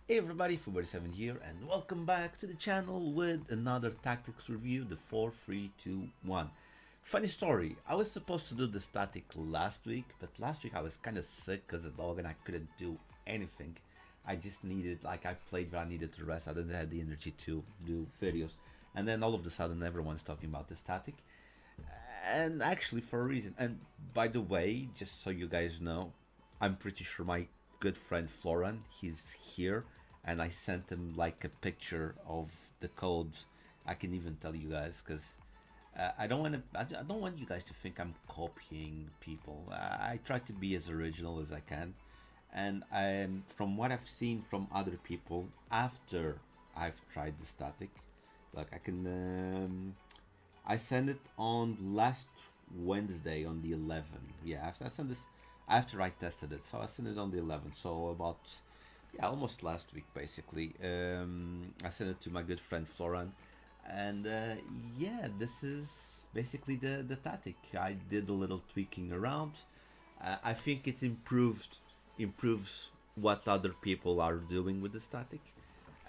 Hey everybody, Fuber7 here, and welcome back to the channel with another tactics review, the 4-3-2-1. Funny story, I was supposed to do the static last week, but last week I was kind of sick because of the dog and I couldn't do anything. I just needed, I played but I needed to rest, I didn't have the energy to do videos. And then all of a sudden everyone's talking about the static. And actually for a reason, and by the way, just so you guys know, I'm pretty sure my good friend Floran, he's here, and I sent him like a picture of the code. I can even tell you guys because I don't want to. I don't want you guys to think I'm copying people. I try to be as original as I can, and from what I've seen from other people after I've tried the static, like I can. I sent it on last Wednesday on the 11th. Yeah, I sent this after I tested it. So I sent it on the 11th. So about almost last week basically. I sent it to my good friend Floran, and yeah, this is basically the tactic. I did a little tweaking around. I think it improves what other people are doing with the static,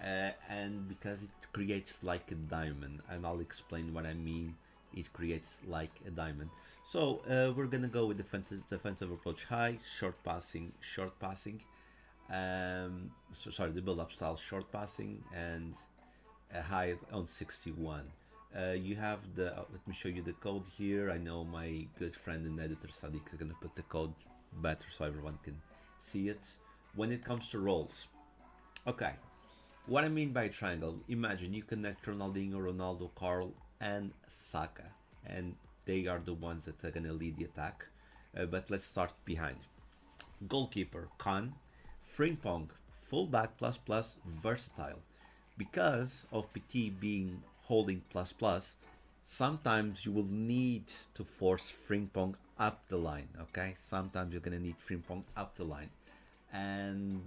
and because it creates like a diamond, and I'll explain what I mean. It creates like a diamond. So we're gonna go with defensive approach, high, short passing. Sorry, the build-up style, short passing, and a high on 61. You have the. Let me show you the code here. I know my good friend and editor Sadiq is gonna put the code better so everyone can see it. When it comes to roles, okay. What I mean by triangle, imagine you connect Ronaldinho, Ronaldo, Carl, and Saka, and they are the ones that are gonna lead the attack. But let's start behind. Goalkeeper, Khan, Frimpong, fullback plus plus, versatile. Because of PT being holding plus plus, sometimes you will need to force Frimpong up the line, okay? Sometimes you're gonna need Frimpong up the line. And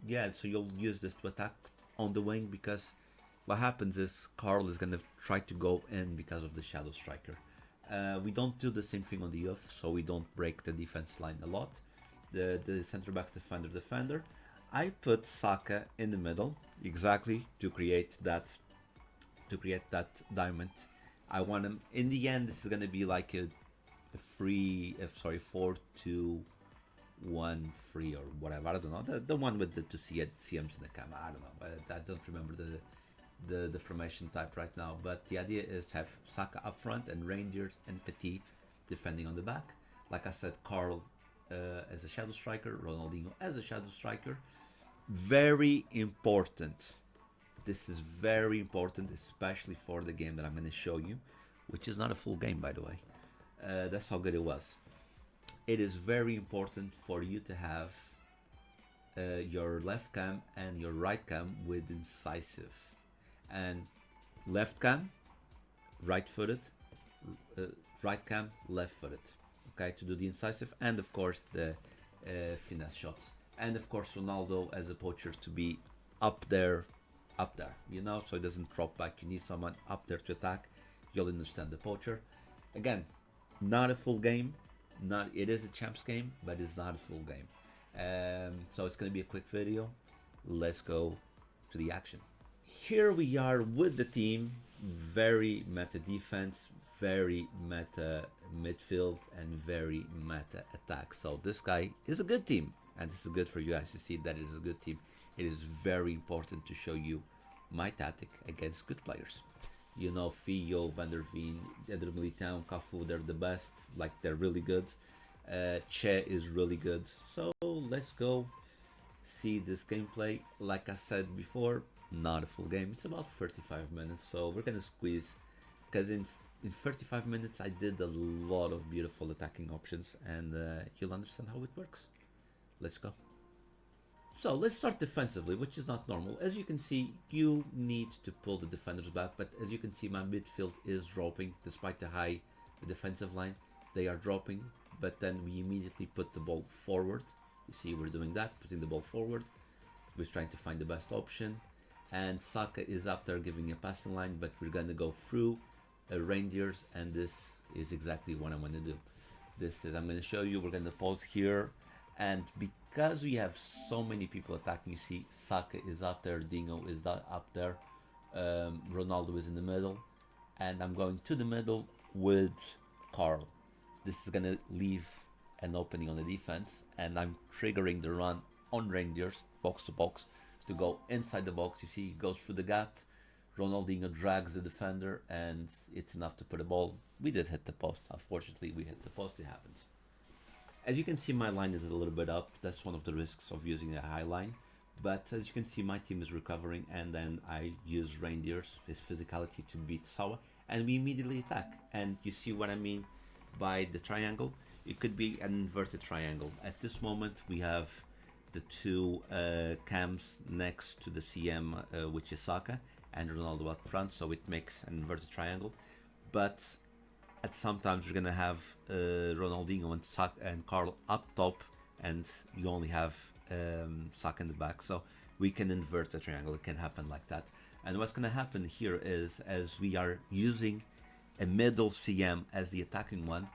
yeah, so you'll use this to attack on the wing because what happens is Carl is gonna try to go in because of the shadow striker. We don't do the same thing on the off, so we don't break the defense line a lot. The center back's defender. I put Saka in the middle exactly to create that diamond. I want him in the end. This is gonna be like a free, sorry, 4-2-1-3 or whatever. I don't know the one with the two CMs in the camera. I don't know, but I don't remember the formation type right now. But the idea is have Saka up front and Rangers and Petit defending on the back. Like I said, Carl as a shadow striker, Ronaldinho as a shadow striker. Very important. This is very important, especially for the game that I'm going to show you, which is not a full game, by the way. That's how good it was. It is very important for you to have your left cam and your right cam with incisive. And left cam, right footed, right cam, left footed. Okay, to do the incisive, and of course the finesse shots. And of course Ronaldo as a poacher to be up there, you know, so it doesn't drop back. You need someone up there to attack. You'll understand the poacher. Again, not a full game. Not it is a champs game, but it's not a full game. So it's gonna be a quick video. Let's go to the action. Here we are with the team. Very meta defense, very meta midfield, and very meta attack. So this guy is a good team, and this is good for you guys to see that it is a good team. It is very important to show you my tactic against good players. You know, Fio, Van der Veen, Eder Militão, Cafu, they're the best. Like, they're really good. Che is really good. So let's go see this gameplay. Like I said before, not a full game. It's about 35 minutes, so we're gonna squeeze, because in 35 minutes I did a lot of beautiful attacking options, and you'll understand how it works. Let's go. So let's start defensively, which is not normal. As you can see, you need to pull the defenders back, but as you can see, my midfield is dropping despite the high defensive line. They are dropping, but then we immediately put the ball forward. You see, we're doing that, putting the ball forward. We're trying to find the best option, and Saka is up there giving a passing line, but we're gonna go through reindeers, and this is exactly what I'm gonna do. I'm gonna show you. We're gonna pause here. And because we have so many people attacking. You see, Saka is up there, Dingo is up there, Ronaldo is in the middle, and I'm going to the middle with Carl. This is gonna leave an opening on the defense, and I'm triggering the run on Rangers, box to box, to go inside the box. You see, he goes through the gap. Ronaldinho drags the defender, and it's enough to put a ball. We did hit the post. Unfortunately, we hit the post. It happens. As you can see, my line is a little bit up. That's one of the risks of using a high line. But as you can see, my team is recovering, and then I use Reindeers, his physicality, to beat Sawa, and we immediately attack. And you see what I mean by the triangle? It could be an inverted triangle. At this moment, we have the two cams next to the CM, which is Saka, and Ronaldo up front, so it makes an inverted triangle. But at sometimes we're gonna have Ronaldinho and Saka and Carl up top, and you only have Saka in the back, so we can invert the triangle. It can happen like that. And what's gonna happen here is, as we are using a middle CM as the attacking one,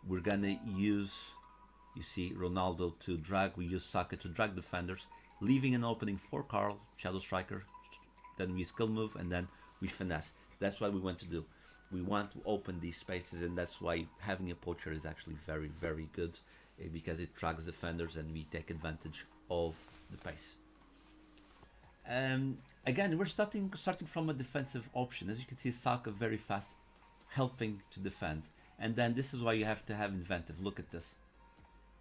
we're gonna use, you see, Ronaldo to drag. We use Saka to drag defenders, leaving an opening for Carl, shadow striker. Then we skill move, and then we finesse. That's what we want to do. We want to open these spaces, and that's why having a poacher is actually very, very good, because it drags defenders and we take advantage of the pace. Again, we're starting from a defensive option. As you can see, Saka very fast, helping to defend. And then this is why you have to have inventive. Look at this.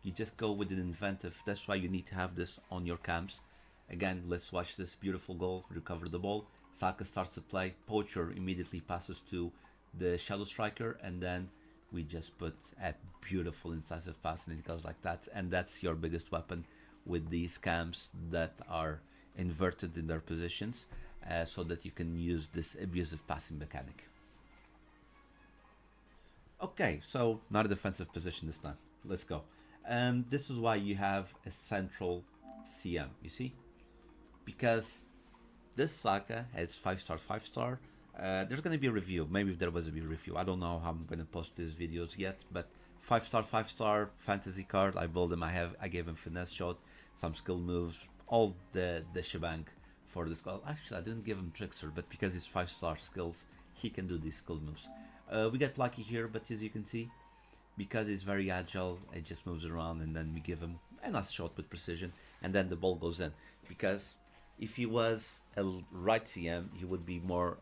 You just go with an inventive. That's why you need to have this on your cams. Again, let's watch this beautiful goal. Recover the ball. Saka starts to play. Poacher immediately passes to the shadow striker, and then we just put a beautiful incisive pass, and it goes like that. And that's your biggest weapon with these cams that are inverted in their positions, so that you can use this abusive passing mechanic. Okay, so not a defensive position this time. Let's go. This is why you have a central CM, you see? Because this Saka has 5-star, 5-star. There's going to be a review. Maybe there was a review. I don't know how I'm going to post these videos yet, but 5-star, 5-star fantasy card. I built him. I gave him finesse shot, some skill moves, all the shebang for this guy. Actually, I didn't give him trickster, but because he's 5-star skills, he can do these skill moves. We get lucky here, but as you can see, because he's very agile, it just moves around, and then we give him a nice shot with precision, and then the ball goes in. Because if he was a right CM, he would be more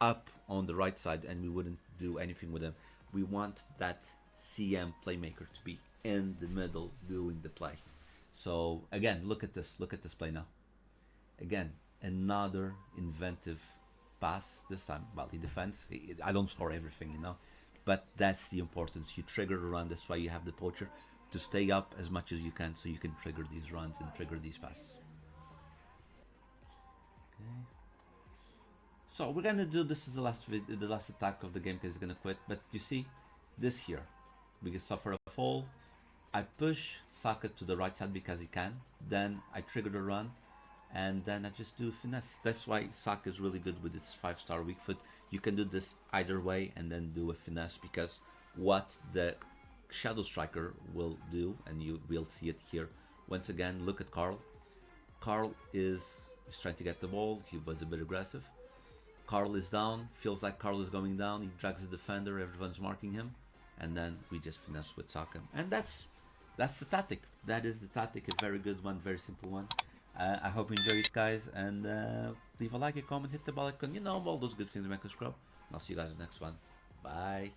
up on the right side, and we wouldn't do anything with him. We want that CM playmaker to be in the middle doing the play. So again, look at this play now. Again, another inventive pass. This time, well, he defends. I don't score everything, you know, but that's the importance. You trigger a run. That's why you have the poacher, to stay up as much as you can, so you can trigger these runs and trigger these passes. Okay. So we're gonna do, this is the last attack of the game, because he's gonna quit. But you see this here, we can suffer a fall. I push Saka to the right side because he can. Then I trigger the run, and then I just do finesse. That's why Saka is really good with its 5-star weak foot. You can do this either way and then do a finesse, because what the shadow striker will do, and you will see it here once again. Look at Carl. Carl is trying to get the ball. He was a bit aggressive. Carl is down, feels like Carl is going down. He drags the defender, everyone's marking him, and then we just finesse with Saka. And that's the tactic. That is the tactic. A very good one, very simple one. I hope you enjoy it, guys, and leave a like, a comment, hit the bell icon, you know, all those good things to make us grow. And I'll see you guys in the next one. Bye.